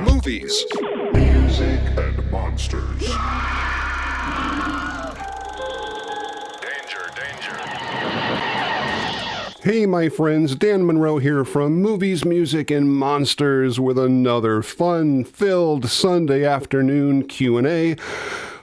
Movies, music, and monsters. Danger. Hey, my friends, Dan Monroe here from Movies, Music, and Monsters with another fun-filled Sunday afternoon Q&A.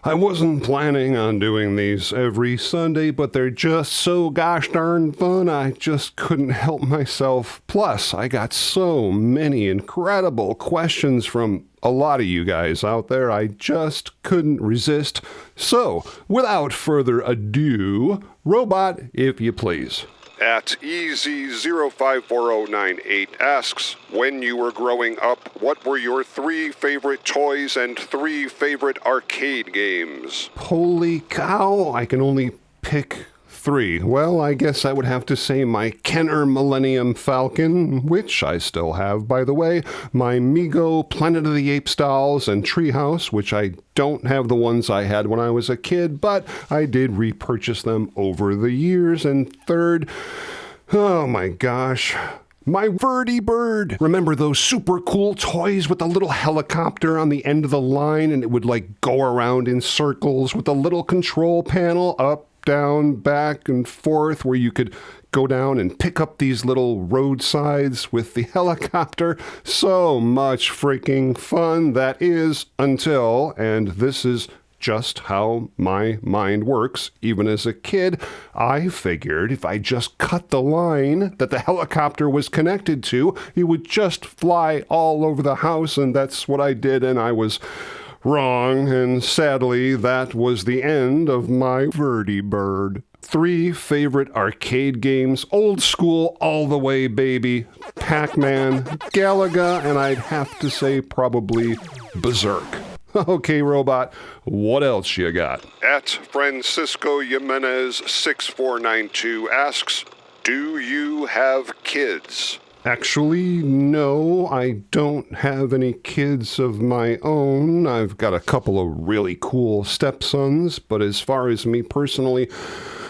I wasn't planning on doing these every Sunday, but they're just so gosh darn fun, I just couldn't help myself. Plus, I got so many incredible questions from a lot of you guys out there, I just couldn't resist. So, without further ado, Robot, if you please. At EZ054098 asks, when you were growing up, what were your 3 favorite toys and 3 favorite arcade games? Holy cow, I can only pick 3. Well, I guess I would have to say my Kenner Millennium Falcon, which I still have, by the way, my Mego Planet of the Apes dolls and Treehouse, which I don't have the ones I had when I was a kid, but I did repurchase them over the years. And third, oh my gosh, my Verdi Bird. Remember those super cool toys with the little helicopter on the end of the line, and it would like go around in circles with a little control panel up, down, back, and forth, where you could go down and pick up these little roadsides with the helicopter. So much freaking fun that is, until, and this is just how my mind works, even as a kid, I figured if I just cut the line that the helicopter was connected to, it would just fly all over the house, and that's what I did, and I was wrong, and sadly, that was the end of my Verdi Bird. 3 favorite arcade games, old school all the way, baby. Pac-Man, Galaga, and I'd have to say probably Berserk. Okay, Robot, what else you got? At Francisco Jimenez 6492 asks, do you have kids? Actually, no, I don't have any kids of my own. I've got a couple of really cool stepsons, but as far as me personally,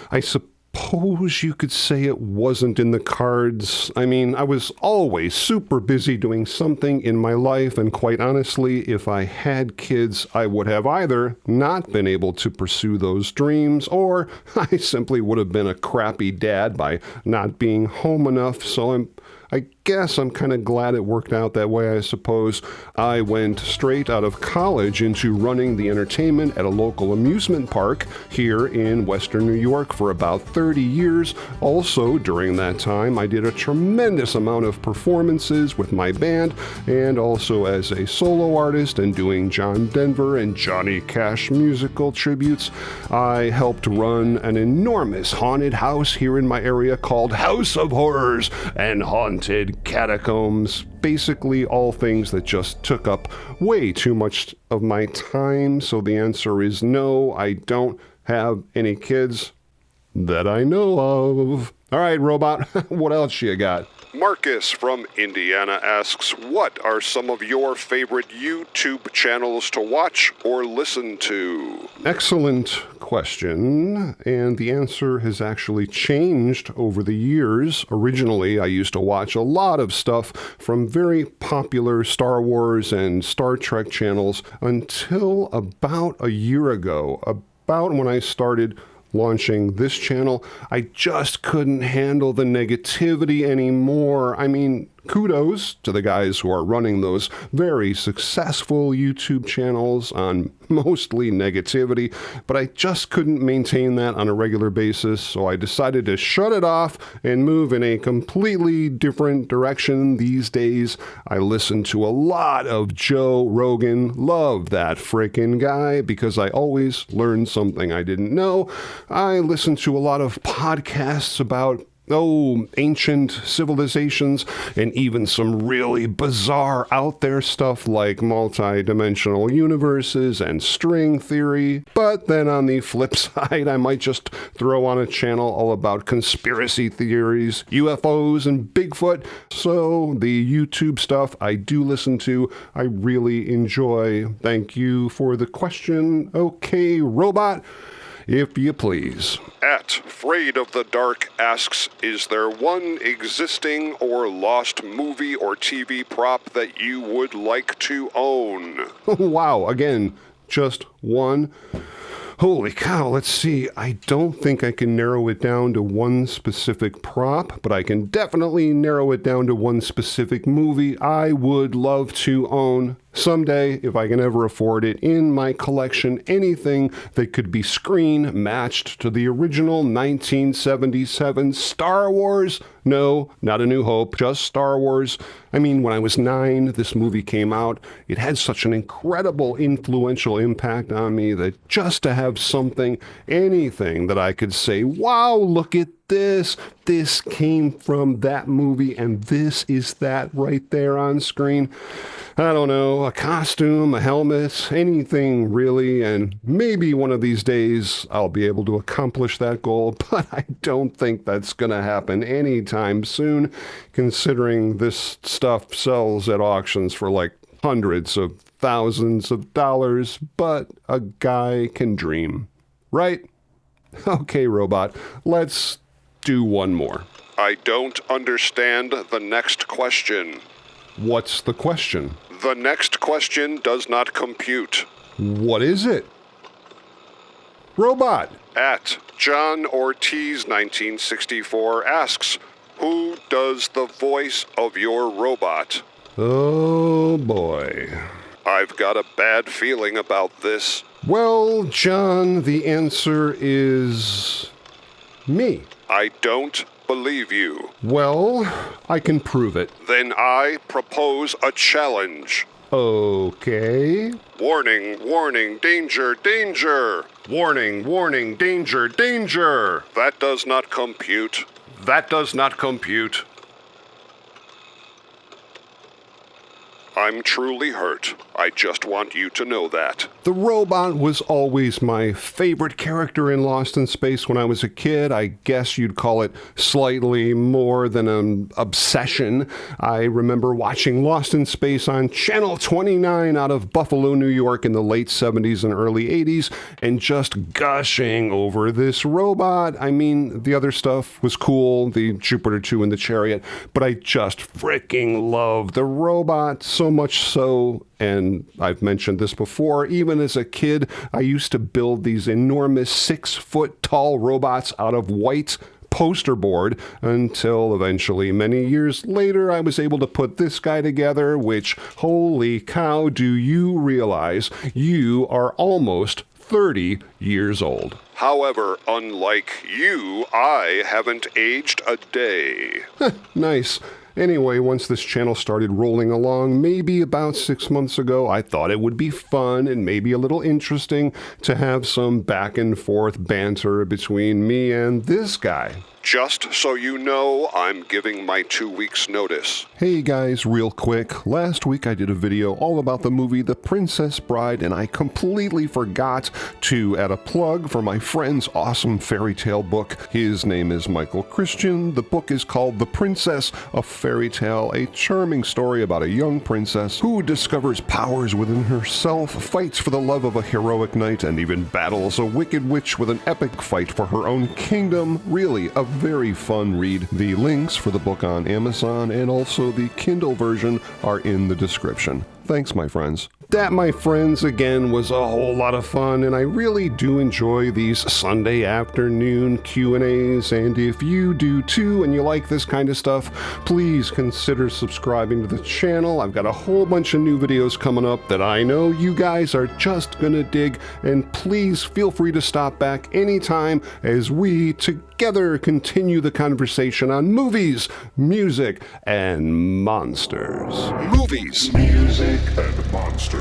I suppose you could say it wasn't in the cards. I mean, I was always super busy doing something in my life, and quite honestly, if I had kids, I would have either not been able to pursue those dreams, or I simply would have been a crappy dad by not being home enough, so I guess I'm kind of glad it worked out that way, I suppose. I went straight out of college into running the entertainment at a local amusement park here in Western New York for about 30 years. Also, during that time, I did a tremendous amount of performances with my band, and also as a solo artist and doing John Denver and Johnny Cash musical tributes. I helped run an enormous haunted house here in my area called House of Horrors and Haunted Catacombs, basically all things that just took up way too much of my time. So the answer is no, I don't have any kids that I know of. All right, Robot, what else you got? Marcus from Indiana asks, what are some of your favorite YouTube channels to watch or listen to? Excellent question, and the answer has actually changed over the years. Originally, I used to watch a lot of stuff from very popular Star Wars and Star Trek channels until about a year ago, about when I started launching this channel. I just couldn't handle the negativity anymore. I mean, kudos to the guys who are running those very successful YouTube channels on mostly negativity, but I just couldn't maintain that on a regular basis, so I decided to shut it off and move in a completely different direction. These days, I listen to a lot of Joe Rogan. Love that frickin' guy because I always learn something I didn't know. I listen to a lot of podcasts about ancient civilizations, and even some really bizarre out there stuff like multi-dimensional universes and string theory. But then on the flip side, I might just throw on a channel all about conspiracy theories, UFOs, and Bigfoot. So the YouTube stuff I do listen to, I really enjoy. Thank you for the question. Okay, Robot. if you please. At Afraid of the Dark asks, is there one existing or lost movie or TV prop that you would like to own? Wow, again, just one. Holy cow, let's see. I don't think I can narrow it down to one specific prop, but I can definitely narrow it down to one specific movie I would love to own someday, if I can ever afford it, in my collection. Anything that could be screen matched to the original 1977 Star Wars. No, not A New Hope, just Star Wars. I mean, when I was 9, this movie came out. It had such an incredible, influential impact on me that just to have something, anything that I could say, wow, look at this. This came from that movie, and this is that right there on screen. I don't know, a costume, a helmet, anything really, and maybe one of these days I'll be able to accomplish that goal, but I don't think that's going to happen anytime soon, considering this stuff sells at auctions for like hundreds of thousands of dollars, but a guy can dream, right? Okay, robot, let's do one more. I don't understand the next question. What's the question? The next question does not compute. What is it? Robot. At John Ortiz 1964 asks, who does the voice of your robot? Oh boy. I've got a bad feeling about this. Well, John, the answer is me. I don't believe you. Well, I can prove it. Then I propose a challenge. Okay. Warning, warning, danger, danger. Warning, warning, danger, danger. That does not compute. That does not compute. I'm truly hurt. I just want you to know that. The robot was always my favorite character in Lost in Space when I was a kid. I guess you'd call it slightly more than an obsession. I remember watching Lost in Space on Channel 29 out of Buffalo, New York in the late 70s and early 80s and just gushing over this robot. I mean, the other stuff was cool, the Jupiter 2 and the Chariot, but I just freaking love the robot so much so. And I've mentioned this before, even as a kid, I used to build these enormous 6-foot tall robots out of white poster board until eventually, many years later, I was able to put this guy together, which, holy cow, do you realize you are almost 30 years old. However, unlike you, I haven't aged a day. Nice. Anyway, once this channel started rolling along, maybe about 6 months ago, I thought it would be fun and maybe a little interesting to have some back and forth banter between me and this guy. Just so you know, I'm giving my 2 weeks' notice. Hey guys, real quick. Last week I did a video all about the movie The Princess Bride, and I completely forgot to add a plug for my friend's awesome fairy tale book. His name is Michael Cristian. The book is called The Princess, a Fairy Tale, a charming story about a young princess who discovers powers within herself, fights for the love of a heroic knight, and even battles a wicked witch with an epic fight for her own kingdom. Really, a very fun read. The links for the book on Amazon and also the Kindle version are in the description. Thanks, my friends. That, my friends, again, was a whole lot of fun, and I really do enjoy these Sunday afternoon Q&As, and if you do too and you like this kind of stuff, please consider subscribing to the channel. I've got a whole bunch of new videos coming up that I know you guys are just gonna dig, and please feel free to stop back anytime as we together continue the conversation on movies, music, and monsters. Movies, music, and monsters.